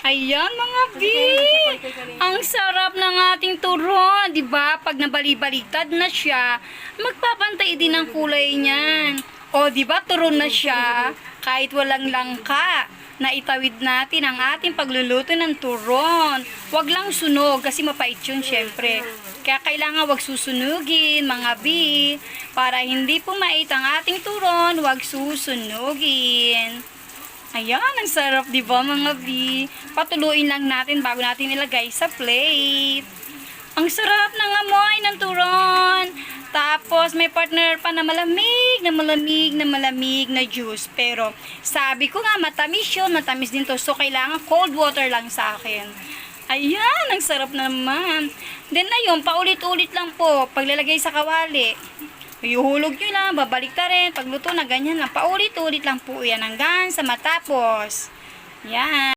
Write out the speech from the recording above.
Ayan mga B, ang sarap ng ating turon, di ba? Pag nabali-baliktad na siya, magpapantay din ang kulay niyan. O di ba turon na siya, kahit walang langka, na itawid natin ang ating pagluluto ng turon. Wag lang sunog kasi mapait yun syempre. Kaya kailangan wag susunugin mga B, para hindi pumait ang ating turon, wag susunugin. Ayan, ang sarap, di ba mga B? Patuluin lang natin bago natin ilagay sa plate. Ang sarap ng amoy ng turon. Tapos may partner pa na malamig na juice. Pero sabi ko nga matamis yun, matamis din to. So kailangan cold water lang sa akin. Ayan, ang sarap naman. Then ayun, paulit-ulit lang po paglalagay sa kawali. Iuhulog nyo lang, babalik ta rin. Pagluto na ganyan lang, paulit-ulit lang po yan hanggang sa matapos. Yan.